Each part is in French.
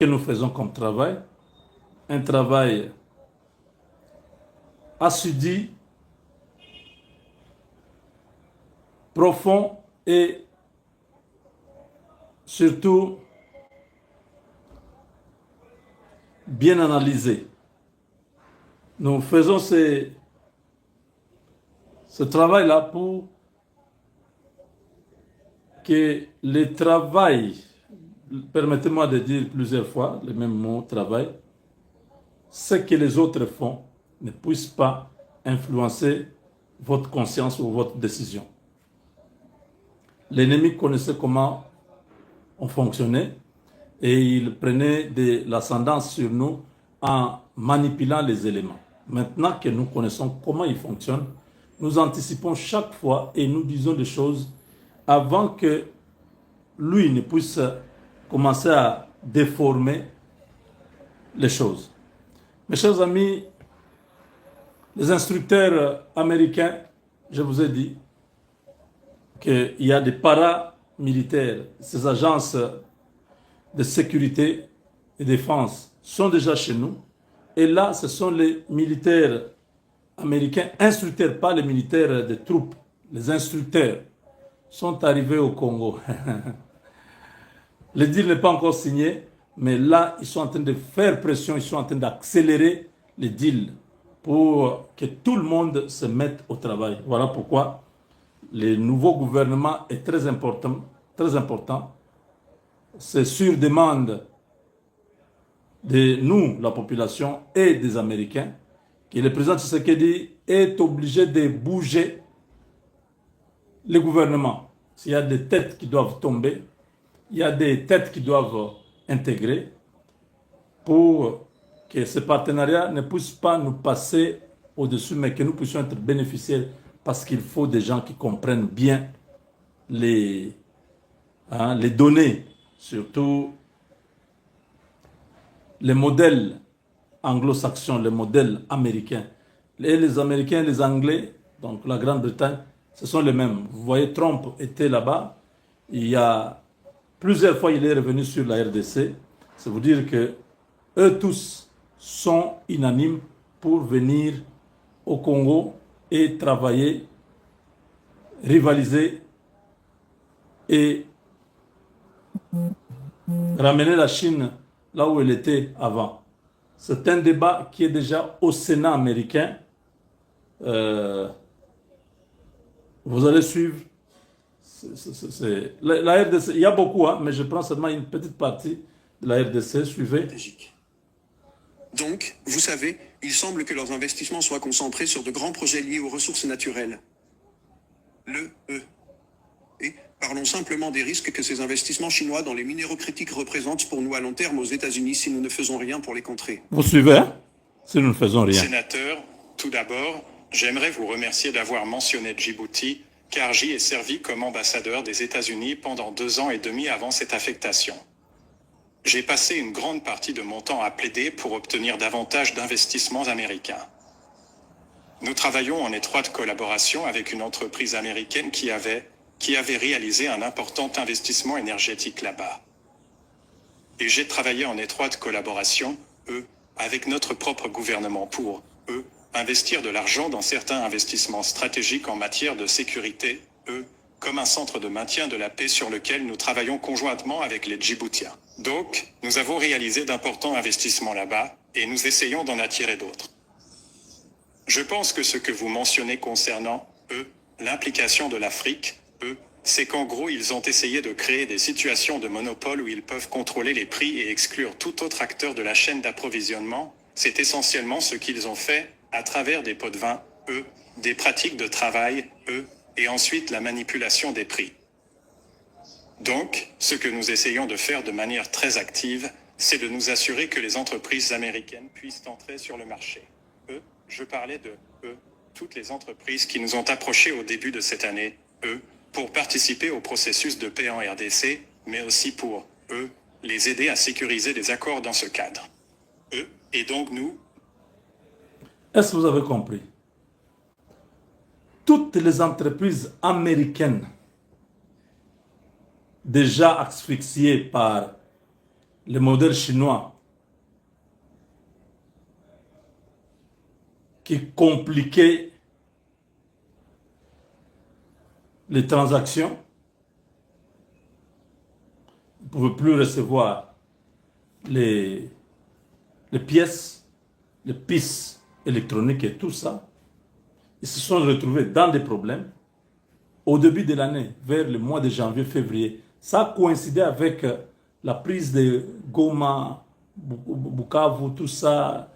que nous faisons comme travail, un travail assidu, profond et surtout bien analysé. Nous faisons ce travail-là pour que le travail, permettez-moi de dire plusieurs fois le même mot, travail, ce que les autres font ne puisse pas influencer votre conscience ou votre décision. L'ennemi connaissait comment on fonctionnait et il prenait de l'ascendance sur nous en manipulant les éléments. Maintenant que nous connaissons comment ils fonctionnent, nous anticipons chaque fois et nous disons des choses avant que lui ne puisse commencer à déformer les choses. Mes chers amis, les instructeurs américains, je vous ai dit qu'il y a des paramilitaires, ces agences de sécurité et défense sont déjà chez nous. Et là, ce sont les militaires américains, instructeurs, pas les militaires des troupes, les instructeurs sont arrivés au Congo. Le deal n'est pas encore signé, mais là, ils sont en train de faire pression, ils sont en train d'accélérer le deal pour que tout le monde se mette au travail. Voilà pourquoi le nouveau gouvernement est très important. Très important. C'est sur demande de nous, la population, et des Américains, que le président Tshisekedi est obligé de bouger le gouvernement. S'il y a des têtes qui doivent tomber, il y a des têtes qui doivent intégrer pour que ce partenariat ne puisse pas nous passer au-dessus, mais que nous puissions être bénéficiaires, parce qu'il faut des gens qui comprennent bien les données, surtout les modèles anglo-saxons, les modèles américains. Et les Américains et les Anglais, donc la Grande-Bretagne, ce sont les mêmes. Vous voyez, Trump était là-bas. Il y a plusieurs fois, il est revenu sur la RDC. C'est vous dire que eux tous sont unanimes pour venir au Congo et travailler, rivaliser et ramener la Chine là où elle était avant. C'est un débat qui est déjà au Sénat américain. Vous allez suivre. La RDC, il y a beaucoup, hein, mais je prends seulement une petite partie de la RDC. Suivez. Donc, vous savez, il semble que leurs investissements soient concentrés sur de grands projets liés aux ressources naturelles. Et parlons simplement des risques que ces investissements chinois dans les minéraux critiques représentent pour nous à long terme aux États-Unis si nous ne faisons rien pour les contrer. Vous suivez, hein? Si nous ne faisons rien. Sénateur, tout d'abord, j'aimerais vous remercier d'avoir mentionné Djibouti, car j'y ai servi comme ambassadeur des États-Unis pendant 2 ans et demi avant cette affectation. J'ai passé une grande partie de mon temps à plaider pour obtenir davantage d'investissements américains. Nous travaillons en étroite collaboration avec une entreprise américaine qui avait réalisé un important investissement énergétique là-bas. Et j'ai travaillé en étroite collaboration, avec notre propre gouvernement pour, investir de l'argent dans certains investissements stratégiques en matière de sécurité, comme un centre de maintien de la paix sur lequel nous travaillons conjointement avec les Djiboutiens. Donc, nous avons réalisé d'importants investissements là-bas, et nous essayons d'en attirer d'autres. Je pense que ce que vous mentionnez concernant, l'implication de l'Afrique, c'est qu'en gros, ils ont essayé de créer des situations de monopole où ils peuvent contrôler les prix et exclure tout autre acteur de la chaîne d'approvisionnement. C'est essentiellement ce qu'ils ont fait à travers des pots de vin, des pratiques de travail, et ensuite la manipulation des prix. Donc, ce que nous essayons de faire de manière très active, c'est de nous assurer que les entreprises américaines puissent entrer sur le marché. Je parlais de toutes les entreprises qui nous ont approchés au début de cette année, pour participer au processus de paix en RDC, mais aussi pour, les aider à sécuriser des accords dans ce cadre. Et donc nous... Est-ce que vous avez compris? Toutes les entreprises américaines déjà asphyxiées par le modèle chinois qui compliquait les transactions. Ils ne pouvaient plus recevoir les pièces, les pistes électroniques et tout ça. Ils se sont retrouvés dans des problèmes. Au début de l'année, vers le mois de janvier, février, ça a coïncidé avec la prise de Goma, Bukavu, tout ça,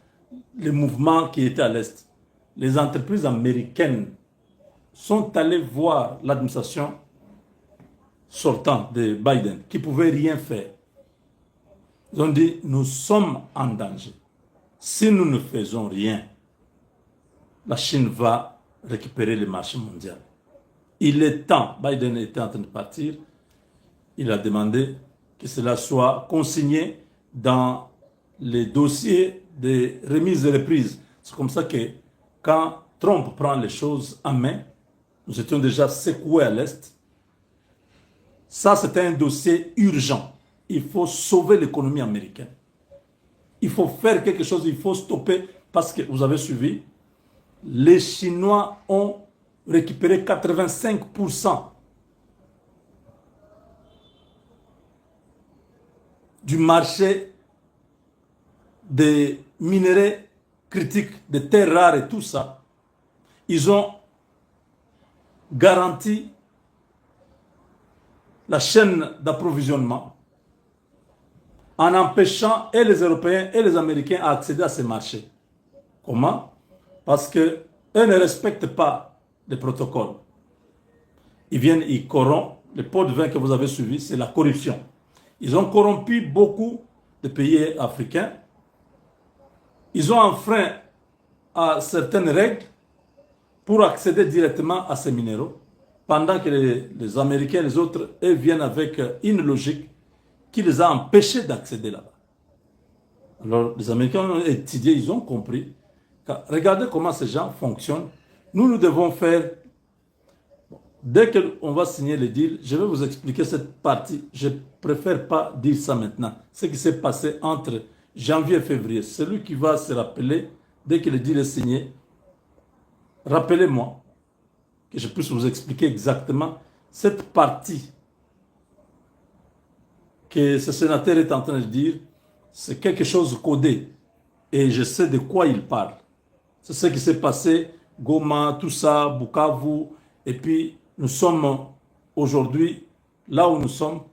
les mouvements qui étaient à l'Est. Les entreprises américaines sont allées voir l'administration sortante de Biden, qui ne pouvait rien faire. Ils ont dit, nous sommes en danger. Si nous ne faisons rien, la Chine va récupérer le marché mondial. Il est temps, Biden était en train de partir, il a demandé que cela soit consigné dans les dossiers de remise et reprise. C'est comme ça que quand Trump prend les choses en main, nous étions déjà secoués à l'Est. Ça, c'était un dossier urgent. Il faut sauver l'économie américaine. Il faut faire quelque chose, il faut stopper, parce que vous avez suivi, les Chinois ont récupéré 85% du marché des minerais critiques, des terres rares et tout ça. Ils ont garanti la chaîne d'approvisionnement en empêchant et les Européens et les Américains à accéder à ces marchés. Comment? Parce qu'eux ne respectent pas les protocoles. Ils viennent, ils corrompent. Le pot de vin que vous avez suivi, c'est la corruption. Ils ont corrompu beaucoup de pays africains. Ils ont enfreint à certaines règles pour accéder directement à ces minéraux, pendant que les Américains et les autres, eux, viennent avec une logique qui les a empêchés d'accéder là-bas. Alors, les Américains ont étudié, ils ont compris. Regardez comment ces gens fonctionnent. Nous devons faire... Dès qu'on va signer le deal, je vais vous expliquer cette partie. Je ne préfère pas dire ça maintenant. Ce qui s'est passé entre janvier et février. Celui qui va se rappeler, dès que le deal est signé, rappelez-moi que je puisse vous expliquer exactement cette partie que ce sénateur est en train de dire. C'est quelque chose de codé. Et je sais de quoi il parle. C'est ce qui s'est passé, Goma, tout ça, Bukavu. Et puis, nous sommes aujourd'hui là où nous sommes.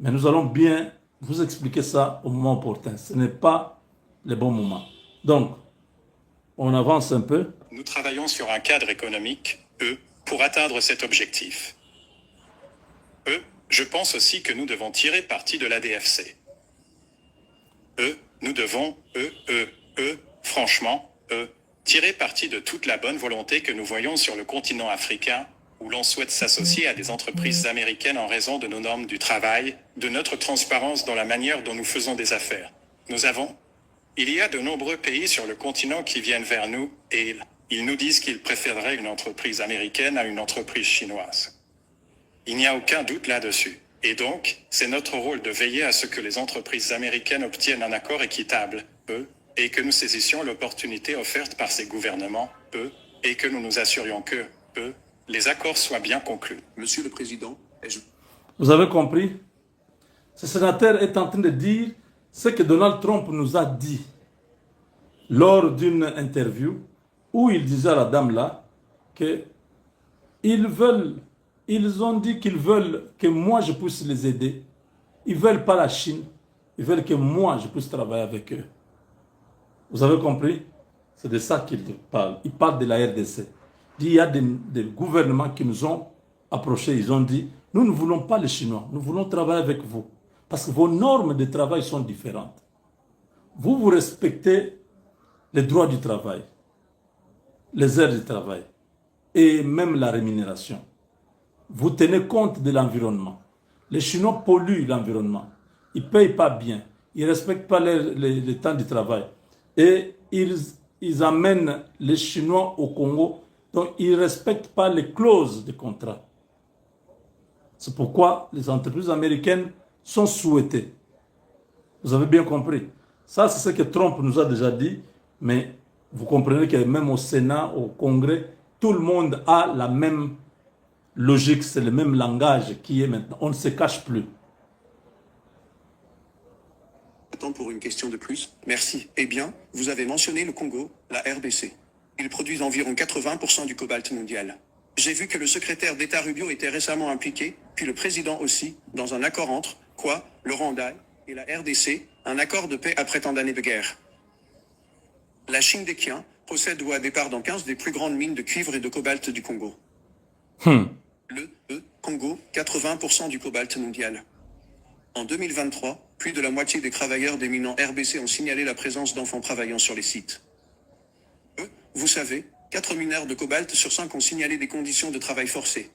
Mais nous allons bien vous expliquer ça au moment opportun. Ce n'est pas le bon moment. Donc, on avance un peu. Nous travaillons sur un cadre économique, pour atteindre cet objectif. Je pense aussi que nous devons tirer parti de la DFC. Nous devons, franchement, tirer parti de toute la bonne volonté que nous voyons sur le continent africain, où l'on souhaite s'associer à des entreprises américaines en raison de nos normes du travail, de notre transparence dans la manière dont nous faisons des affaires. Il y a de nombreux pays sur le continent qui viennent vers nous et ils nous disent qu'ils préféreraient une entreprise américaine à une entreprise chinoise. Il n'y a aucun doute là-dessus. Et donc, c'est notre rôle de veiller à ce que les entreprises américaines obtiennent un accord équitable, et que nous saisissions l'opportunité offerte par ces gouvernements, et que nous nous assurions que, les accords soient bien conclus. Monsieur le Président, Vous avez compris? Ce sénateur est en train de dire ce que Donald Trump nous a dit lors d'une interview où il disait à la dame là que ils ont dit qu'ils veulent que moi je puisse les aider. Ils ne veulent pas la Chine. Ils veulent que moi je puisse travailler avec eux. Vous avez compris? C'est de ça qu'il parle. Il parle de la RDC. Il y a des gouvernements qui nous ont approchés. Ils ont dit, nous ne voulons pas les Chinois. Nous voulons travailler avec vous. Parce que vos normes de travail sont différentes. Vous respectez les droits du travail, les heures du travail et même la rémunération. Vous tenez compte de l'environnement. Les Chinois polluent l'environnement. Ils ne payent pas bien. Ils ne respectent pas les temps du travail. Et ils amènent les Chinois au Congo. Donc, ils ne respectent pas les clauses de contrat. C'est pourquoi les entreprises américaines sont souhaitées Vous avez bien compris. Ça, c'est ce que Trump nous a déjà dit, mais vous comprenez que même au Sénat, au Congrès, tout le monde a la même logique, c'est le même langage qui est maintenant. On ne se cache plus. Attends pour une question de plus. Merci. Eh bien, vous avez mentionné le Congo, la RDC. Ils produisent environ 80% du cobalt mondial. J'ai vu que le secrétaire d'État Rubio était récemment impliqué, puis le président aussi, dans un accord entre, quoi, le Rwanda et la RDC, un accord de paix après tant d'années de guerre. La Chine des Qian possède ou a des parts dans 15 des plus grandes mines de cuivre et de cobalt du Congo. Congo, 80% du cobalt mondial. En 2023, plus de la moitié des travailleurs des mines en RBC ont signalé la présence d'enfants travaillant sur les sites. Vous savez, 4 mineurs de cobalt sur 5 ont signalé des conditions de travail forcé.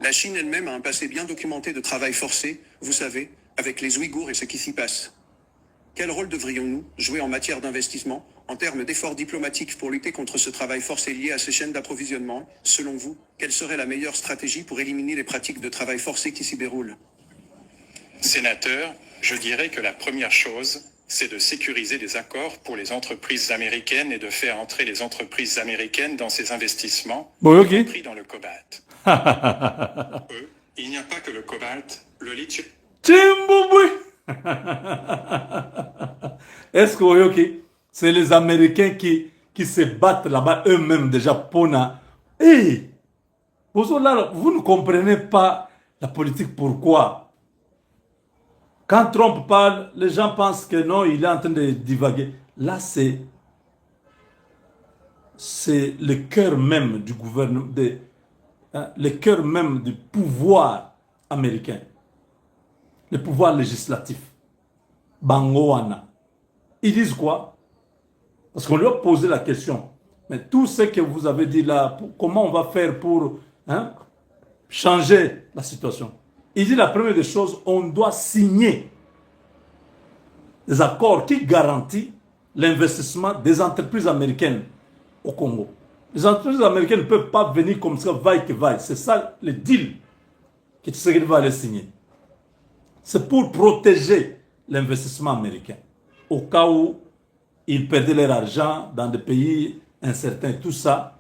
La Chine elle-même a un passé bien documenté de travail forcé, vous savez, avec les Ouïghours et ce qui s'y passe. Quel rôle devrions-nous jouer en matière d'investissement, en termes d'efforts diplomatiques pour lutter contre ce travail forcé lié à ces chaînes d'approvisionnement? Selon vous, quelle serait la meilleure stratégie pour éliminer les pratiques de travail forcé qui s'y déroulent? Sénateur, je dirais que la première chose, c'est de sécuriser les accords pour les entreprises américaines et de faire entrer les entreprises américaines dans ces investissements, Bon, ok. y compris dans le cobalt. Il n'y a pas que le cobalt, le lithium. Tchimbouboui. Est-ce que vous voyez, ok, c'est les Américains qui se battent là-bas eux-mêmes déjà pour na. Hey, vous ne comprenez pas la politique. Pourquoi? Quand Trump parle, les gens pensent que non, il est en train de divaguer. Là, c'est le cœur même du gouvernement, le cœur même du pouvoir américain. Le pouvoir législatif. Bangoana. Ils disent quoi? Parce qu'on lui a posé la question. Mais tout ce que vous avez dit là, comment on va faire pour changer la situation? Il dit la première des choses, on doit signer des accords qui garantissent l'investissement des entreprises américaines au Congo. Les entreprises américaines ne peuvent pas venir comme ça, vaille que vaille. C'est ça le deal que Tshisekedi va aller signer. C'est pour protéger l'investissement américain. Au cas où ils perdaient leur argent dans des pays incertains, tout ça,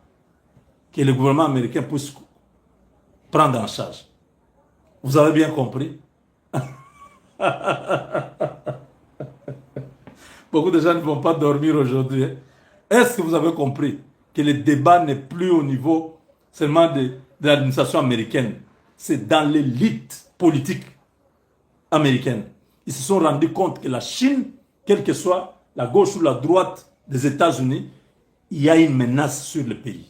que le gouvernement américain puisse prendre en charge. Vous avez bien compris? Beaucoup de gens ne vont pas dormir aujourd'hui. Est-ce que vous avez compris que le débat n'est plus au niveau seulement de l'administration américaine? C'est dans l'élite politique américaine. Ils se sont rendus compte que la Chine, quelle que soit la gauche ou la droite des États-Unis, il y a une menace sur le pays.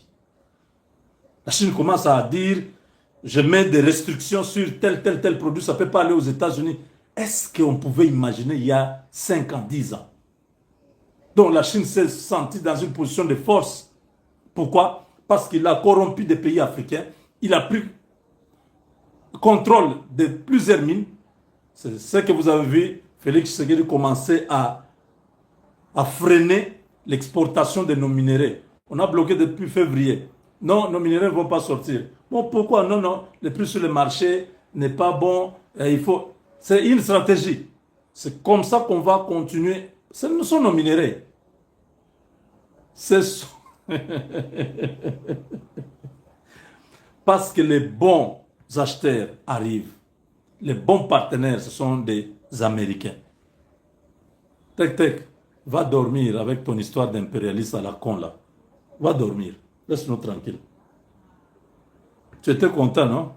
La Chine commence à dire, je mets des restrictions sur tel produit, ça ne peut pas aller aux États-Unis. Est-ce qu'on pouvait imaginer il y a 5 ans, 10 ans? Donc la Chine s'est sentie dans une position de force. Pourquoi? Parce qu'il a corrompu des pays africains. Il a pris contrôle de plusieurs mines. C'est ce que vous avez vu, Félix Tshisekedi commencer à freiner l'exportation de nos minéraux. On a bloqué depuis février. Non, nos minéraux ne vont pas sortir. Bon, pourquoi? Non, le prix sur le marché n'est pas bon. Il faut... C'est une stratégie. C'est comme ça qu'on va continuer. Ce ne sont nos minéraux. Parce que les bons acheteurs arrivent. Les bons partenaires, ce sont des Américains. Tek, va dormir avec ton histoire d'impérialiste à la con là. Va dormir. Laisse-nous tranquille. Tu étais content, non?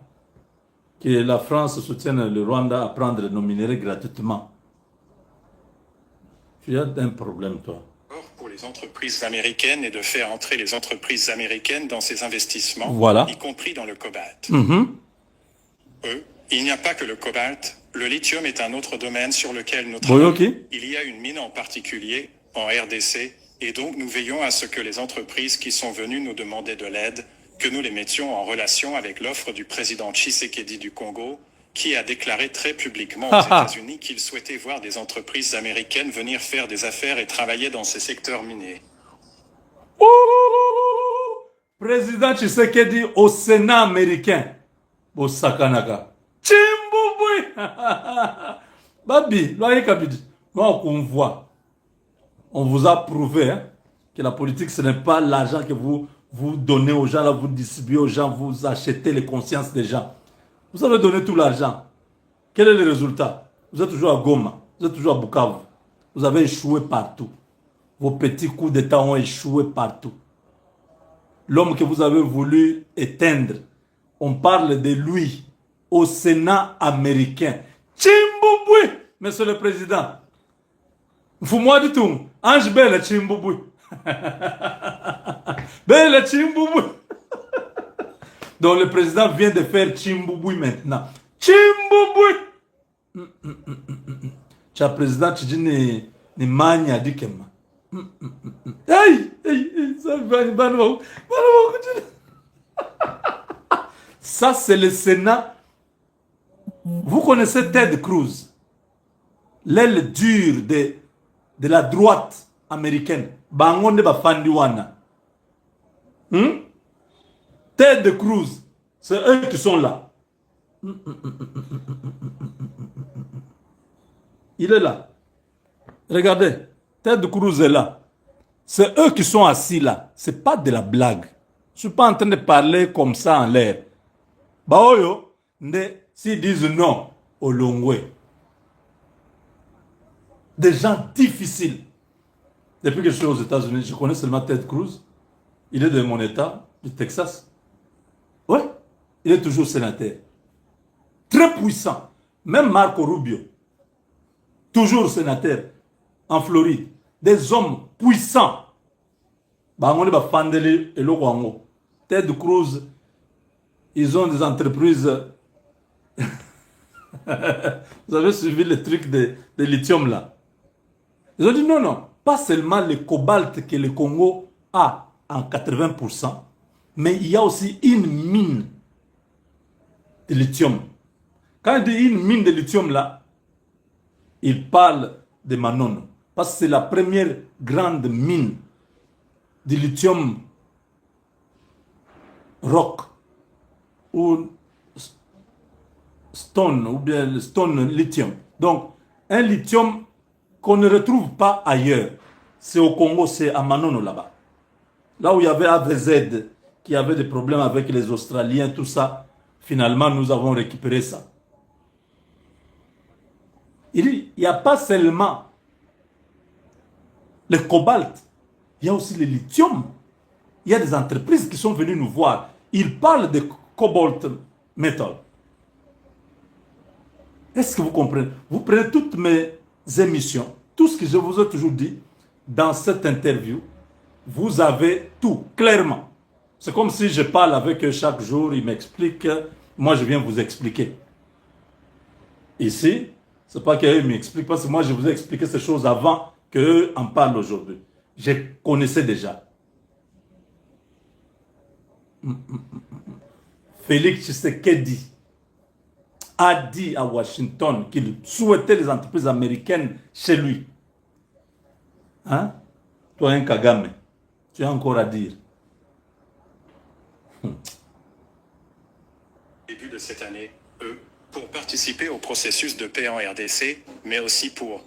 Que la France soutienne le Rwanda à prendre nos minéraux gratuitement. Tu as un problème, toi. Pour les entreprises américaines et de faire entrer les entreprises américaines dans ces investissements, voilà, y compris dans le cobalt. Il n'y a pas que le cobalt. Le lithium est un autre domaine sur lequel nous travaillons. Okay. Il y a une mine en particulier, en RDC, et donc nous veillons à ce que les entreprises qui sont venues nous demander de l'aide, que nous les mettions en relation avec l'offre du président Tshisekedi du Congo, qui a déclaré très publiquement aux États-Unis qu'il souhaitait voir des entreprises américaines venir faire des affaires et travailler dans ces secteurs miniers. Président Tshisekedi au Sénat américain. Bosakanaka. Chimbouboué. Babi, loyer Kabidi. Moi, on voit, on vous a prouvé hein, que la politique, ce n'est pas l'argent que vous donnez aux gens, là, vous distribuez aux gens, vous achetez les consciences des gens. Vous avez donné tout l'argent. Quel est le résultat? Vous êtes toujours à Goma, vous êtes toujours à Bukavu. Vous avez échoué partout. Vos petits coups d'État ont échoué partout. L'homme que vous avez voulu éteindre, on parle de lui au Sénat américain. Chimbouboui, monsieur le président. Fous-moi du tout. Ange belle Chimbouboui. Belle Chimbouboui. Donc le président vient de faire Chimbouboui maintenant. Chimbouboui. Tu as président, tu dis ni mania dikema. Aïe, ça va, ça c'est le Sénat. Vous connaissez Ted Cruz, l'aile dure de la droite américaine. Bangonde Bafandiwana. Ted Cruz, c'est eux qui sont là. Il est là. Regardez, Ted Cruz est là. C'est eux qui sont assis là. C'est pas de la blague. Je suis pas en train de parler comme ça en l'air. Baoyo, s'ils disent non au Longwe. Des gens difficiles. Depuis que je suis aux États-Unis, je connais seulement Ted Cruz. Il est de mon État, du Texas. Ouais, il est toujours sénateur. Très puissant. Même Marco Rubio, toujours sénateur en Floride. Des hommes puissants. Ted Cruz, ils ont des entreprises. Vous avez suivi le truc de lithium là. Ils ont dit non, non, pas seulement le cobalt que le Congo a en 80%, mais il y a aussi une mine de lithium. Quand il dit une mine de lithium là, il parle de Manono. Parce que c'est la première grande mine de lithium rock ou stone, ou bien le stone lithium. Donc, un lithium qu'on ne retrouve pas ailleurs. C'est au Congo, c'est à Manono là-bas. Là où il y avait AVZ, qui avait des problèmes avec les Australiens, tout ça, finalement, nous avons récupéré ça. Il n'y a pas seulement le cobalt, il y a aussi le lithium. Il y a des entreprises qui sont venues nous voir. Ils parlent de cobalt metal. Est-ce que vous comprenez? Vous prenez toutes mes émissions, tout ce que je vous ai toujours dit dans cette interview, vous avez tout, clairement. C'est comme si je parle avec eux chaque jour, ils m'expliquent, moi je viens vous expliquer. Ici, ce n'est pas qu'eux m'expliquent, parce que moi je vous ai expliqué ces choses avant qu'eux en parlent aujourd'hui. Je connaissais déjà. Félix Tshisekedi a dit à Washington qu'il souhaitait les entreprises américaines chez lui. Hein? Toi, un Kagame, tu as encore à dire. Début de cette année, pour participer au processus de paix en RDC, mais aussi pour,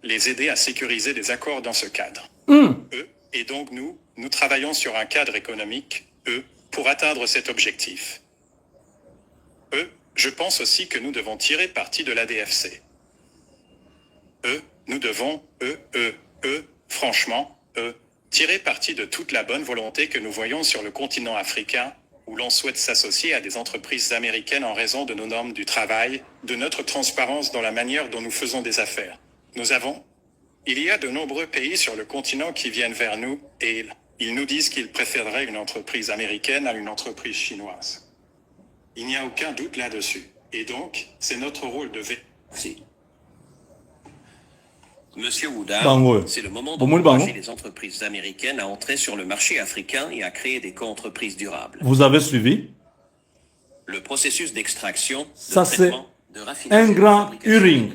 les aider à sécuriser des accords dans ce cadre. Et donc nous travaillons sur un cadre économique, pour atteindre cet objectif. Je pense aussi que nous devons tirer parti de l'ADFC. Nous devons, franchement, tirer parti de toute la bonne volonté que nous voyons sur le continent africain, où l'on souhaite s'associer à des entreprises américaines en raison de nos normes du travail, de notre transparence dans la manière dont nous faisons des affaires. Il y a de nombreux pays sur le continent qui viennent vers nous et ils nous disent qu'ils préféreraient une entreprise américaine à une entreprise chinoise. Il n'y a aucun doute là-dessus. Et donc, c'est notre rôle de Si. Monsieur Ouda, c'est le moment d'encourager les entreprises américaines à entrer sur le marché africain et à créer des co-entreprises durables. Vous avez suivi? Le processus d'extraction, ça c'est un grand hearing.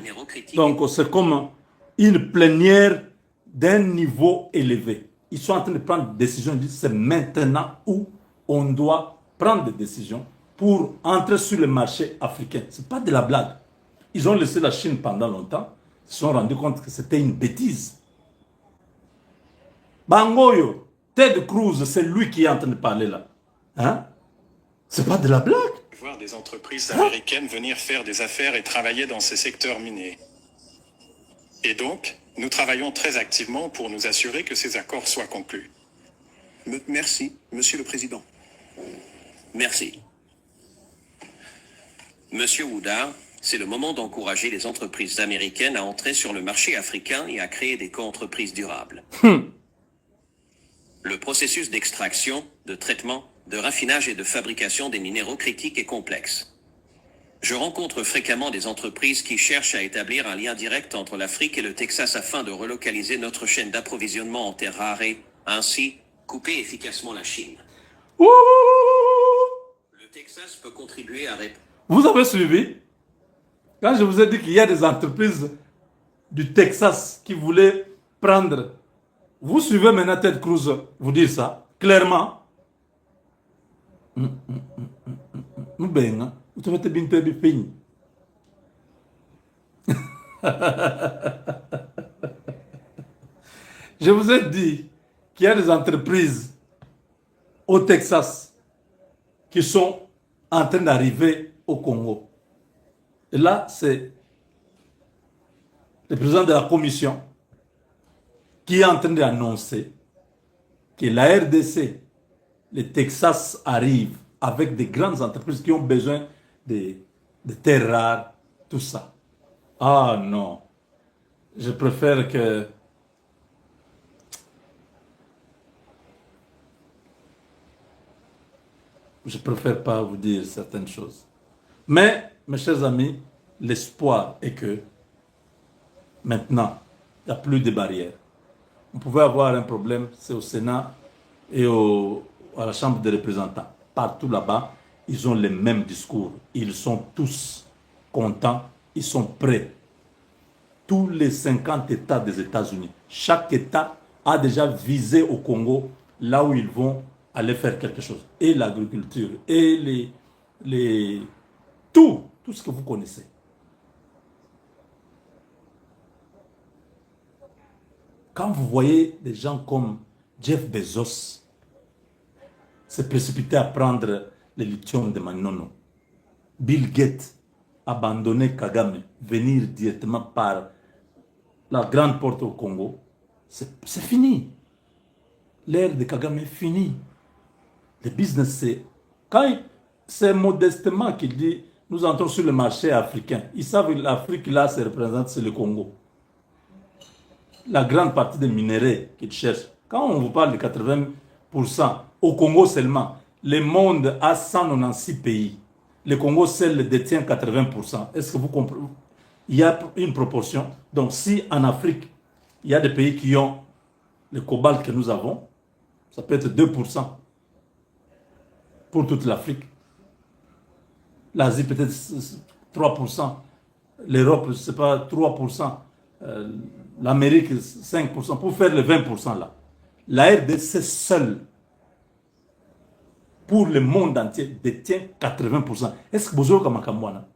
Donc c'est comme une plénière d'un niveau élevé. Ils sont en train de prendre des décisions. Ils disent c'est maintenant où on doit prendre des décisions pour entrer sur le marché africain. Ce n'est pas de la blague. Ils ont laissé la Chine pendant longtemps. Ils se sont rendus compte que c'était une bêtise. Bangoyo, Ted Cruz, c'est lui qui est en train de parler là. Hein? C'est pas de la blague. Voir des entreprises américaines venir faire des affaires et travailler dans ces secteurs miniers. Et donc, nous travaillons très activement pour nous assurer que ces accords soient conclus. Merci, Monsieur le Président. Merci. Monsieur Woodard, c'est le moment d'encourager les entreprises américaines à entrer sur le marché africain et à créer des co-entreprises durables. Le processus d'extraction, de traitement, de raffinage et de fabrication des minéraux critiques est complexe. Je rencontre fréquemment des entreprises qui cherchent à établir un lien direct entre l'Afrique et le Texas afin de relocaliser notre chaîne d'approvisionnement en terres rares et, ainsi, couper efficacement la Chine. Ouh. Le Texas peut contribuer à répondre. Vous avez suivi? Quand je vous ai dit qu'il y a des entreprises du Texas qui voulaient prendre... Vous suivez maintenant Ted Cruz vous dire ça, clairement. Nous ben, vous avez bien fait fini. Je vous ai dit qu'il y a des entreprises au Texas qui sont en train d'arriver au Congo. Et là, c'est le président de la commission qui est en train d'annoncer que la RDC, le Texas arrive avec des grandes entreprises qui ont besoin de terres rares, tout ça. Ah non, je préfère que... Je préfère pas vous dire certaines choses. Mais, mes chers amis, l'espoir est que maintenant, il n'y a plus de barrières. On pouvait avoir un problème, c'est au Sénat et à la Chambre des représentants. Partout là-bas, ils ont les mêmes discours. Ils sont tous contents, ils sont prêts. Tous les 50 États des États-Unis, chaque État a déjà visé au Congo là où ils vont aller faire quelque chose. Et l'agriculture, et tout ce que vous connaissez. Quand vous voyez des gens comme Jeff Bezos se précipiter à prendre le lithium de Manono, Bill Gates abandonner Kagame, venir directement par la grande porte au Congo, c'est fini. L'ère de Kagame est finie. Le business, c'est modestement qu'il dit, nous entrons sur le marché africain. Ils savent que l'Afrique, là, se représente, c'est le Congo. La grande partie des minéraux qu'ils cherchent. Quand on vous parle de 80%, au Congo seulement, le monde a 196 pays. Le Congo seul détient 80%. Est-ce que vous comprenez? Il y a une proportion. Donc si en Afrique, il y a des pays qui ont le cobalt que nous avons, ça peut être 2% pour toute l'Afrique. L'Asie peut-être 3%. L'Europe, je ne sais pas, 3%. L'Amérique, 5%. Pour faire les 20% là. La RDC seule, pour le monde entier, détient 80%. Est-ce que vous avez Kamakamwana?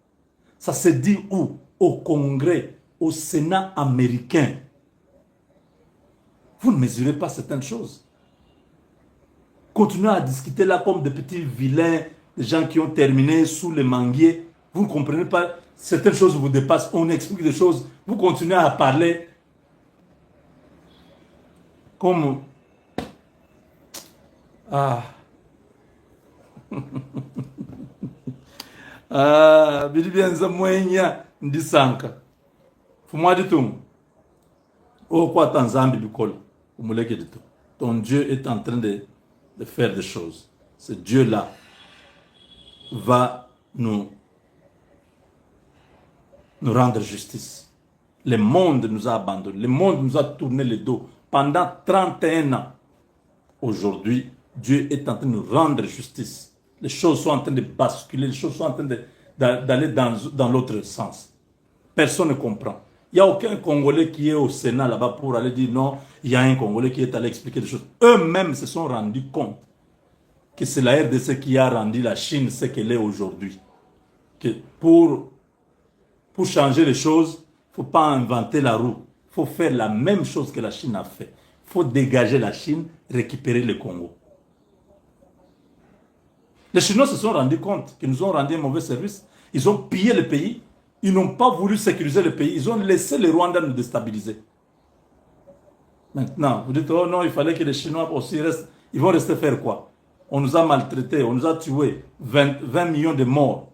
Ça se dit où? Au Congrès, au Sénat américain. Vous ne mesurez pas certaines choses. Continuez à discuter là comme des petits vilains, des gens qui ont terminé sous les manguiers. Vous ne comprenez pas, certaines choses vous dépassent, on explique des choses, vous continuez à parler comme... Ah... Bidi bien zamwenya ndisanka fumwa ditum o kwa tanzambi bikolo umuleke ditum. Ton Dieu est en train de faire des choses. Ce Dieu là va nous rendre justice. Le monde nous a abandonnés, le monde nous a tourné le dos pendant 31 ans. Aujourd'hui, Dieu est en train de nous rendre justice. Les choses sont en train de basculer, les choses sont en train d'aller dans l'autre sens. Personne ne comprend. Il n'y a aucun Congolais qui est au Sénat là-bas pour aller dire non, il y a un Congolais qui est allé expliquer des choses. Eux-mêmes se sont rendus compte que c'est la RDC qui a rendu la Chine ce qu'elle est aujourd'hui. Que pour Pour changer les choses, il ne faut pas inventer la roue. Il faut faire la même chose que la Chine a fait. Il faut dégager la Chine, récupérer le Congo. Les Chinois se sont rendus compte qu'ils nous ont rendu un mauvais service. Ils ont pillé le pays. Ils n'ont pas voulu sécuriser le pays. Ils ont laissé les Rwandais nous déstabiliser. Maintenant, vous dites, oh non, il fallait que les Chinois aussi restent. Ils vont rester faire quoi? On nous a maltraités, on nous a tués. 20 millions de morts.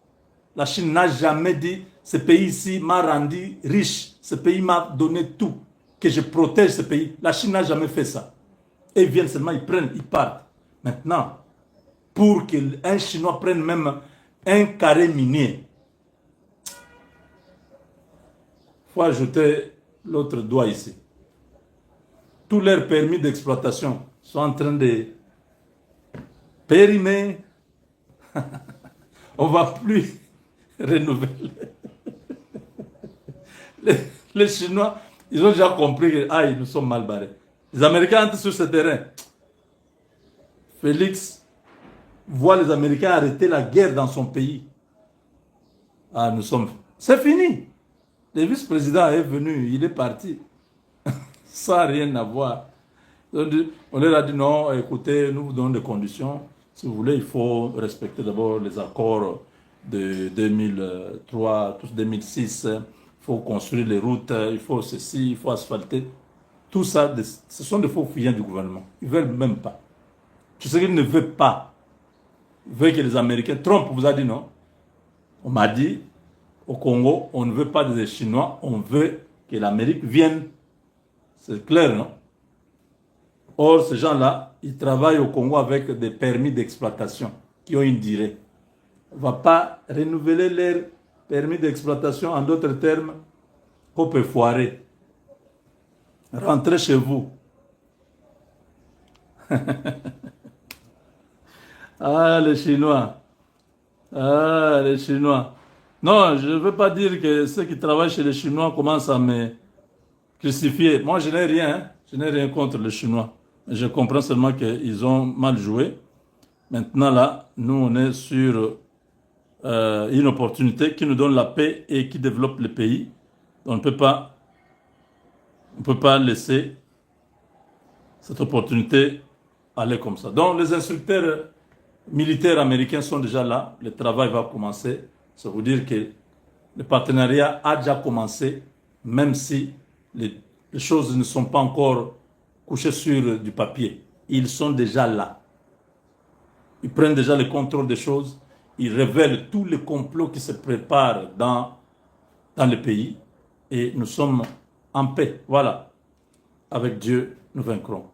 La Chine n'a jamais dit, ce pays ici m'a rendu riche. Ce pays m'a donné tout. Que je protège ce pays. La Chine n'a jamais fait ça. Et ils viennent seulement, ils prennent, ils partent. Maintenant, pour qu'un Chinois prenne même un carré minier, il faut ajouter l'autre doigt ici. Tous leurs permis d'exploitation sont en train de périmer. On ne va plus renouveler. Les Chinois, ils ont déjà compris que nous sommes mal barrés. Les Américains entrent sur ce terrain. Félix voit les Américains arrêter la guerre dans son pays. C'est fini. Le vice-président est venu, il est parti. Ça n'a rien à voir. On leur a dit non, écoutez, nous vous donnons des conditions. Si vous voulez, il faut respecter d'abord les accords de 2003, 2006. Il faut construire les routes, il faut ceci, il faut asphalter. Tout ça, ce sont des faux fuyants du gouvernement. Ils ne veulent même pas. Tu sais qu'ils ne veulent pas. Ils veulent que les Américains... Trump vous a dit non. On m'a dit, au Congo, on ne veut pas des Chinois, on veut que l'Amérique vienne. C'est clair, non? Or, ces gens-là, ils travaillent au Congo avec des permis d'exploitation qui ont une durée. On ne va pas renouveler leurs permis d'exploitation, en d'autres termes, qu'on peut foirer. Rentrez chez vous. Ah, les Chinois. Ah, les Chinois. Non, je ne veux pas dire que ceux qui travaillent chez les Chinois commencent à me crucifier. Moi, je n'ai rien. Hein. Je n'ai rien contre les Chinois. Je comprends seulement qu'ils ont mal joué. Maintenant, là, nous, on est sur une opportunité qui nous donne la paix et qui développe le pays. On ne peut pas laisser cette opportunité aller comme ça. Donc, les instructeurs militaires américains sont déjà là. Le travail va commencer. Ça veut dire que le partenariat a déjà commencé, même si les choses ne sont pas encore couchées sur du papier. Ils sont déjà là. Ils prennent déjà le contrôle des choses. Ils révèlent tous les complots qui se préparent dans le pays. Et nous sommes en paix. Voilà. Avec Dieu, nous vaincrons.